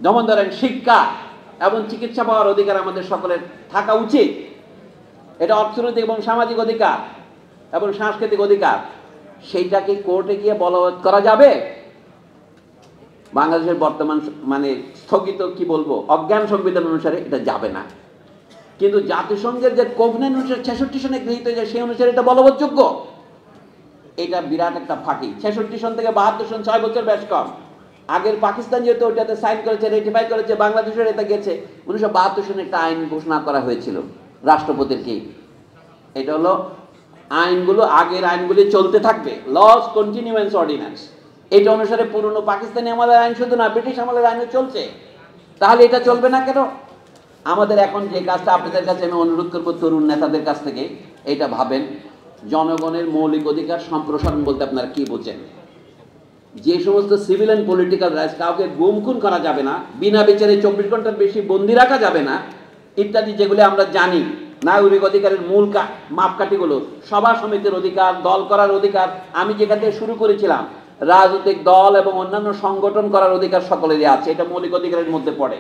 যেমন ধরেন শিক্ষা এবং চিকিৎসা পাওয়ার অধিকার আমাদের সকলের থাকা উচিত। এটা অর্থনৈতিক এবং সামাজিক অধিকার এবং সাংস্কৃতিক অধিকার। সেইটাকে কোর্টে গিয়ে বলবৎ করা যাবে? বাংলাদেশের বর্তমান মানে স্থগিত কি বলবো অজ্ঞান সংবিধান অনুসারে এটা যাবে না। কিন্তু জাতিসংঘের যে কোভেনেন্ট অনুসারে 66 সনে গৃহীত যায় সেই অনুসারে এটা বলবৎযোগ্য। এটা বিরাট একটা ফাঁকি। 66 সন থেকে 72 সন 6 বছর বেশ কম। আগের পাকিস্তান যেহেতু ওইটাতে সাইন করেছে, রেটিফাই করেছে, বাংলাদেশের এটা গেছে 1972 সনে একটা আইন ঘোষণা করা হয়েছিল রাষ্ট্রপতির কি। এটা হলো আইনগুলো আগের আইনগুলি চলতে থাকবে, লস কন্টিনিউয়েন্স অর্ডিন্যান্স। এটা অনুসারে পুরনো পাকিস্তানি আমলের আইন শুধু না, ব্রিটিশ আমলের আইনও চলছে। তাহলে এটা চলবে না কেন? আমাদের এখন যে কাজটা আপনাদের কাছে আমি অনুরোধ করবো তরুণ নেতাদের কাছ থেকে, এটা ভাবেন জনগণের মৌলিক অধিকার সম্প্রসারণ বলতে আপনারা কি বোঝেন। যে সমস্ত সিভিল অ্যান্ড পলিটিক্যাল রাইটস, কাউকে গুম খুন করা যাবে না, বিনা বিচারে 24 ঘন্টার বেশি বন্দি রাখা যাবে না, ইত্যাদি যেগুলি আমরা জানি, নাগরিক অধিকারের মূল মাপকাঠিগুলো, সভা সমিতির অধিকার, দল করার অধিকার, আমি যেখান থেকে শুরু করেছিলাম রাজনৈতিক দল এবং অন্যান্য সংগঠন করার অধিকার সকলেরই আছে, এটা মৌলিক অধিকারের মধ্যে পড়ে।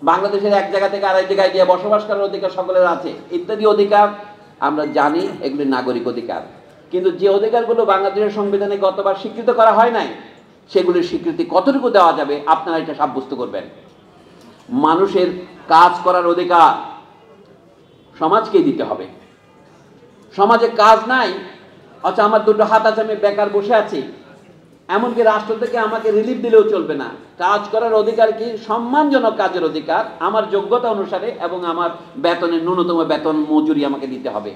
বাংলাদেশের এক জায়গা থেকে আরেক জায়গায় গিয়ে বসবাস করার অধিকার সকলের আছে, ইত্যাদি অধিকার আমরা জানি, এগুলি নাগরিক অধিকার। কিন্তু যে অধিকারগুলো বাংলাদেশের সংবিধানে গতবার স্বীকৃত করা হয় নাই, সেগুলির স্বীকৃতি কতটুকু দেওয়া যাবে আপনারা এটা সাব্যস্ত করবেন। মানুষের কাজ করার অধিকার সমাজকেই দিতে হবে। সমাজে কাজ নাই, আচ্ছা আমার দুটো হাত আছে, আমি বেকার বসে আছি, এমনকি রাষ্ট্র থেকে আমাকে রিলিফ দিলেও চলবে না। কাজ করার অধিকার কি? সম্মানজনক কাজের অধিকার, আমার যোগ্যতা অনুসারে, এবং আমার বেতনের ন্যূনতম বেতন মজুরি আমাকে দিতে হবে।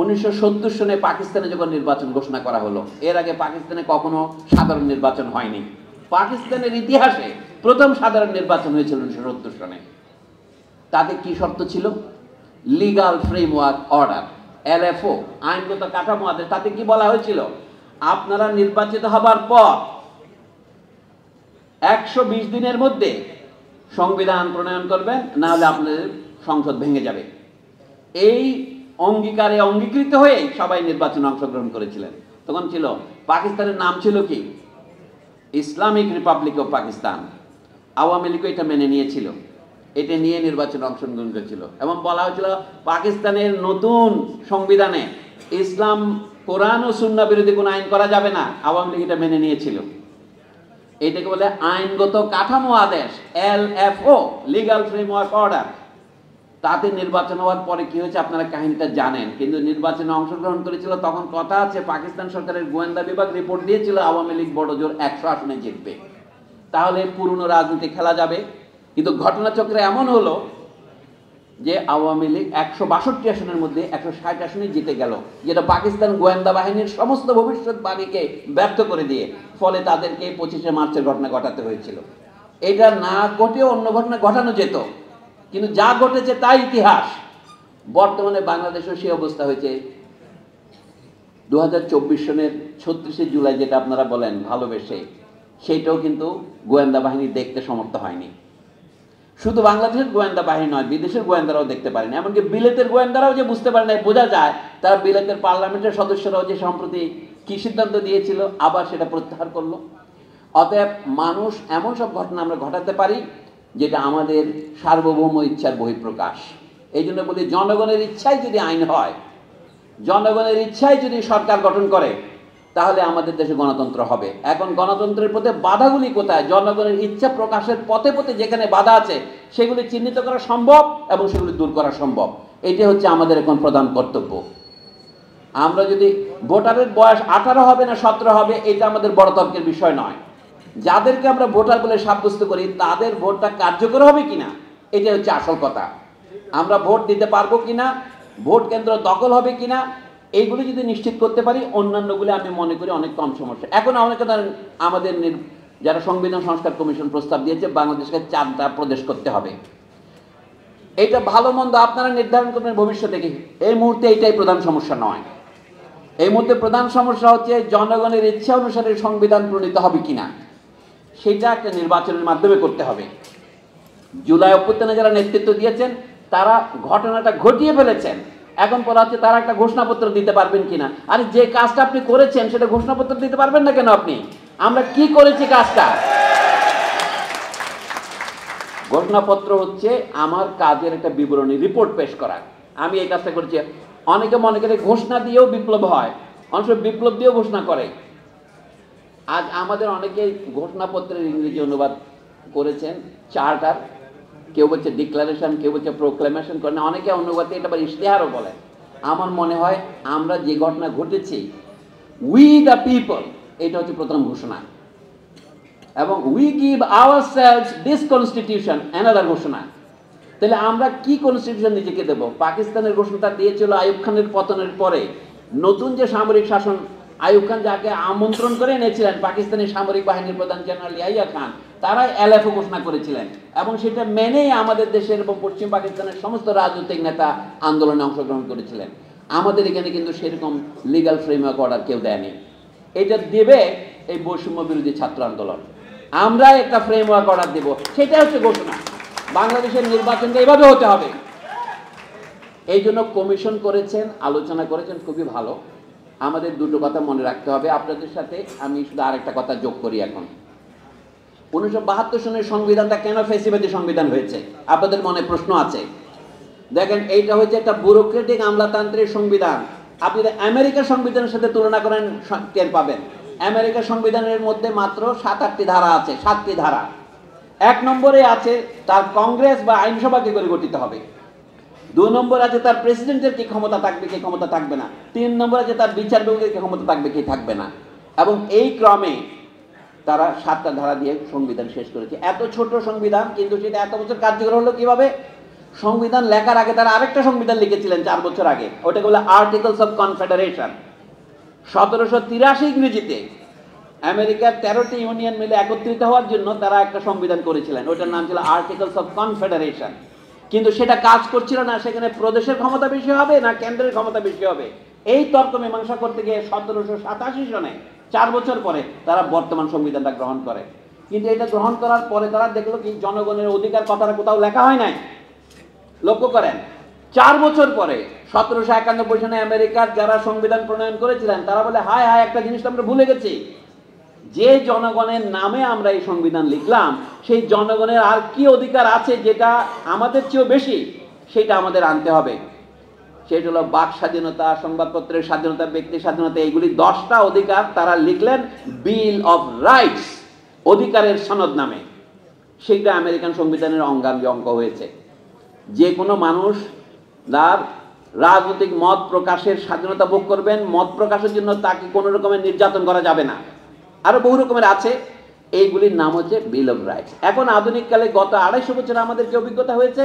1970 সনে পাকিস্তানে যখন নির্বাচন ঘোষণা করা হলো, এর আগে পাকিস্তানে কখনো সাধারণ নির্বাচন হয়নি। পাকিস্তানের ইতিহাসে প্রথম সাধারণ নির্বাচন হয়েছিল 1970 সনে। তাতে কি শর্ত ছিল? লিগাল ফ্রেমওয়ার্ক অর্ডার, LFO, আইনগত কাঠামো আদেশ। তাতে কি বলা হয়েছিল? আপনারা নির্বাচিত হবার পর 120 দিনের মধ্যে সংবিধান প্রণয়ন করবেন, না হলে আপনাদের সংসদ ভেঙে যাবে। এই অঙ্গীকারে অঙ্গীকৃত হয়ে সবাই নির্বাচনে অংশগ্রহণ করেছিলেন। তখন ছিল পাকিস্তানের নাম ছিল কি? Islamic Republic of Pakistan. Awami লীগও এটা মেনে নিয়েছিল, এটা নিয়ে নির্বাচনে অংশগ্রহণ করেছিল, এবং বলা হয়েছিল পাকিস্তানের নতুন সংবিধানে ইসলাম, কোরআন ও সুন্নাহ বিরোধী কোনো আইন করা যাবে না। আওয়ামী লীগ এটা মেনে নিয়েছিল। এটাকে বলে আইনগত কাঠামো আদেশ, LFO, লিগাল ফ্রেমওয়ার্ক অর্ডার। তাতে নির্বাচন হওয়ার পরে কি হয়েছে আপনারা কাহিনীটা জানেন। কিন্তু নির্বাচনে অংশগ্রহণ করেছিল, তখন কথা আছে পাকিস্তান সরকারের গোয়েন্দা বিভাগ রিপোর্ট দিয়েছিল আওয়ামী লীগ বড় জোর 100 আসনে জিতবে, তাহলে পুরনো রাজনীতি খেলা যাবে। কিন্তু ঘটনাচক্রে এমন হলো যে আওয়ামী লীগ 162 আসনের মধ্যে 160 আসনে জিতে গেল, যেটা পাকিস্তান গোয়েন্দা বাহিনীর সমস্ত ভবিষ্যৎবাণীকে ব্যর্থ করে দিয়ে, ফলে তাদেরকে 25শে মার্চের ঘটনা ঘটাতে হয়েছিল। এটা না ঘটেও অন্য ঘটনা ঘটানো যেত, কিন্তু যা ঘটেছে তাই ইতিহাস। বর্তমানে বাংলাদেশেও সেই অবস্থা হয়েছে। 2024 সনের 36শে জুলাই যেটা আপনারা বলেন ভালোবেসে, সেইটাও কিন্তু গোয়েন্দা বাহিনী দেখতে সমর্থ হয়নি। শুধু বাংলাদেশের গোয়েন্দা বাহিনী নয়, বিদেশের গোয়েন্দারাও দেখতে পারেনি, এমনকি বিলেতের গোয়েন্দারাও যে বুঝতে পারে না। বোঝা যায় তারা বিলেতের পার্লামেন্টের সদস্যরাও যে সম্প্রতি কি সিদ্ধান্ত দিয়েছিল, আবার সেটা প্রত্যাহার করলো। অতএব মানুষ এমন সব ঘটনা আমরা ঘটাতে পারি যেটা আমাদের সার্বভৌম ইচ্ছার বহিঃপ্রকাশ। এই জন্য বলি, জনগণের ইচ্ছায় যদি আইন হয়, জনগণের ইচ্ছায় যদি সরকার গঠন করে, তাহলে আমাদের দেশে গণতন্ত্র হবে। এখন গণতন্ত্রের পথে বাধাগুলি কোথায়? জনগণের ইচ্ছা প্রকাশের পথে পথে যেখানে বাধা আছে, সেগুলি চিহ্নিত করা সম্ভব এবং সেগুলি দূর করা সম্ভব। এটি হচ্ছে আমাদের এখন প্রধান কর্তব্য। আমরা যদি ভোটারের বয়স 18 হবে না 17 হবে, এটা আমাদের বড় তর্কের বিষয় নয়। যাদেরকে আমরা ভোটার বলে সাব্যস্ত করি, তাদের ভোটটা কার্যকর হবে কিনা, এটা হচ্ছে আসল কথা। আমরা ভোট দিতে পারবো কিনা, ভোট কেন্দ্র দখল হবে কিনা, এইগুলি যদি নিশ্চিত করতে পারি, অন্যান্যগুলি আমি মনে করি অনেক কম সমস্যা। এখন অনেকে ধরেন আমাদের যারা সংবিধান সংস্কার কমিশন প্রস্তাব দিয়েছে, বাংলাদেশকে 4টা প্রদেশ করতে হবে। এটা ভালো মন্দ আপনারা নির্ধারণ করবেন ভবিষ্যতে। কি এই মুহূর্তে এইটাই প্রধান সমস্যা নয়। এই মুহূর্তে প্রধান সমস্যা হচ্ছে জনগণের ইচ্ছা অনুসারে সংবিধান প্রণীত হবে কিনা, সেটা একটা নির্বাচনের মাধ্যমে করতে হবে। জুলাই অভ্যুত্থানে যারা নেতৃত্ব দিয়েছেন, তারা ঘটনাটা ঘটিয়ে ফেলেছেন। এখন বলা হচ্ছে তারা একটা ঘোষণাপত্র দিতে পারবেন কিনা। আরে যে কাজটা আপনি করেছেন সেটা ঘোষণাপত্র দিতে পারবেন না কেন আপনি? আমরা কি করেছি কাজটা? ঘোষণাপত্র হচ্ছে আমার কাজের একটা বিবরণী, রিপোর্ট পেশ করা। আমি এই কাজটা করেছি। অনেকে মনে করে ঘোষণা দিয়েও বিপ্লব হয়, অনেক সময় বিপ্লব দিয়েও ঘোষণা করে। আজ আমাদের অনেকে ঘোষণাপত্রের ইংরেজি অনুবাদ করেছেন, চার্টার, কেউ বলছে ডিক্লারেশন, কেউ বলছে প্রোক্লেমেশন করেন, অনেকে অনুবাদে এটা আবার ইশতেহারও বলে। আমার মনে হয় আমরা যে ঘটনা ঘটেছি, উই দ্য পিপল, এটা হচ্ছে প্রথম ঘোষণা, এবং we give ourselves this constitution, another ঘোষণা। তাহলে আমরা কি কনস্টিটিউশন নিজেকে দেব? পাকিস্তানের ঘোষণাটা দিয়েছিল আইয়ুব খানের পতনের পরে। নতুন যে সামরিক শাসন, আইয়ুব খান যাকে আমন্ত্রণ করে এনেছিলেন, পাকিস্তানি সামরিক বাহিনীর প্রধান জেনারেল ইয়াহিয়া খান, তারাই এলএফও ঘোষণা করেছিলেন, এবং সেটা মেনেই আমাদের দেশের এবং পশ্চিম পাকিস্তানের সমস্ত রাজনৈতিক নেতা আন্দোলনে অংশগ্রহণ করেছিলেন। আমাদের এখানে কিন্তু সেরকম লিগাল ফ্রেমওয়ার্ক অর্ডার কেউ দেয়নি। এটা দেবে এই বৈষম্য বিরোধী ছাত্র আন্দোলন। আমরা একটা ফ্রেমওয়ার্ক অর্ডার দেব, সেটা হচ্ছে ঘোষণা। বাংলাদেশের নির্বাচনটা এভাবে হতে হবে। এই জন্য কমিশন করেছেন, আলোচনা করেছেন, খুবই ভালো। আমাদের দুটো কথা মনে রাখতে হবে। আপনাদের সাথে আমি শুধু আরেকটা কথা যোগ করি। এখন 1972 সনের সংবিধানটা কেন ফ্যাসিবাদী সংবিধান হয়েছে? আপনাদের মনে প্রশ্ন আছে। দেখেন, এইটা হচ্ছে একটা ব্যুরোক্রেটিক আমলাতান্ত্রিক সংবিধান। আপনি আমেরিকার সংবিধানের সাথে তুলনা করেন, টের পাবেন আমেরিকার সংবিধানের মধ্যে মাত্র 7-8টি ধারা আছে, 7টি ধারা। 1 নম্বরে আছে তার কংগ্রেস বা আইনসভাকে করে গঠিত হবে। 2 নম্বর আছে তার প্রেসিডেন্টের কি ক্ষমতা থাকবে, কি ক্ষমতা থাকবে না। 3 নম্বর আছে তার বিচার বিভাগের কি ক্ষমতা থাকবে, কি থাকবে না। এবং এই ক্রমে তারা 7টা ধারা দিয়ে সংবিধান শেষ করেছে। এত ছোট সংবিধান, কিন্তু সেটা এত বছর কার্যকর হলো কিভাবে? সংবিধান লেখার আগে তারা আরেকটা সংবিধান লিখেছিলেন 4 বছর আগে, ওটাকে বলে আর্টিকেলস অফ কনফেডারেশন। 1783 ইংরেজিতে আমেরিকার 13টি ইউনিয়ন মিলে একত্রিত হওয়ার জন্য তারা একটা সংবিধান করেছিলেন, ওটার নাম ছিল আর্টিকেলস অফ কনফেডারেশন। কিন্তু সেটা কাজ করছিল না। সেখানে প্রদেশের ক্ষমতা বেশি হবে না কেন্দ্রের ক্ষমতা বেশি হবে, এই তর্ক মীমাংসা করতে গিয়ে 1787 সনে 4 বছর পরে তারা বর্তমান সংবিধানটা গ্রহণ করে। কিন্তু এটা গ্রহণ করার পরে তারা দেখলো কি জনগণের অধিকার কথাটা কোথাও লেখা হয় নাই। লক্ষ্য করেন, 4 বছর পরে 1791 সনে আমেরিকার যারা সংবিধান প্রণয়ন করেছিলেন তারা বলে, হায় হায়, একটা জিনিস আমরা ভুলে গেছি। যে জনগণের নামে আমরা এই সংবিধান লিখলাম, সেই জনগণের আর কি অধিকার আছে যেটা আমাদের চেয়েও বেশি, সেটা আমাদের আনতে হবে। সেটা হলো বাক স্বাধীনতা, সংবাদপত্রের স্বাধীনতা, ব্যক্তি স্বাধীনতা, এইগুলি 10টা অধিকার তারা লিখলেন বিল অফ রাইটস, অধিকারের সনদ নামে। সেটা আমেরিকান সংবিধানের অঙ্গাঙ্গী অঙ্গ হয়েছে। যে কোনো মানুষ তার রাজনৈতিক মত প্রকাশের স্বাধীনতা ভোগ করবেন, মত প্রকাশের জন্য তাকে কোনো রকমের নির্যাতন করা যাবে না। আরো বহু রকমের আছে, এইগুলির নাম হচ্ছে বিল অফ রাইটস। এখন আধুনিক কালে গত 250 বছর আমাদের কি অভিজ্ঞতা হয়েছে?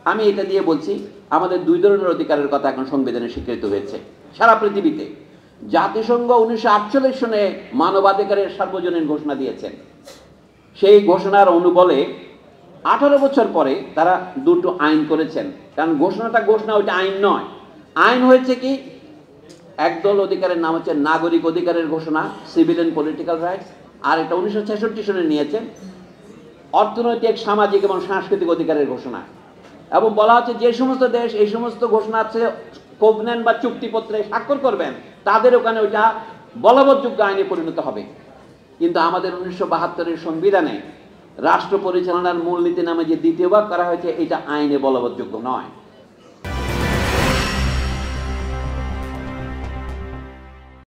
আমি এটা দিয়ে বলছি, আমাদের 2 ধরনের অধিকারের কথা এখন সংবিধানে স্বীকৃত হয়েছে সারা পৃথিবীতে। জাতিসংঘ 1948 সনে মানবাধিকারের সার্বজনীন ঘোষণা দিয়েছেন। সেই ঘোষণার অনুবলে 18 বছর পরে তারা 2টো আইন করেছেন। কারণ ঘোষণাটা ঘোষণা, ওইটা আইন নয়। আইন হয়েছে কি, একদল অধিকারের নাম হচ্ছে নাগরিক অধিকারের ঘোষণা, সিভিল এন্ড পলিটিক্যাল রাইটস। আর এটা 1966 সনে নিয়েছেন অর্থনৈতিক, সামাজিক এবং সাংস্কৃতিক অধিকারের ঘোষণা। এবং বলা হচ্ছে যে সমস্ত দেশ এই সমস্ত ঘোষণা আছে কোভেন্যান্ট বা চুক্তিপত্রে স্বাক্ষর করবেন, তাদের ওখানে ওইটা বলবৎযোগ্য আইনে পরিণত হবে। কিন্তু আমাদের 1972 সংবিধানে রাষ্ট্র পরিচালনার মূলনীতি নামে যে 2য় ভাগ করা হয়েছে, এটা আইনে বলবৎযোগ্য নয়।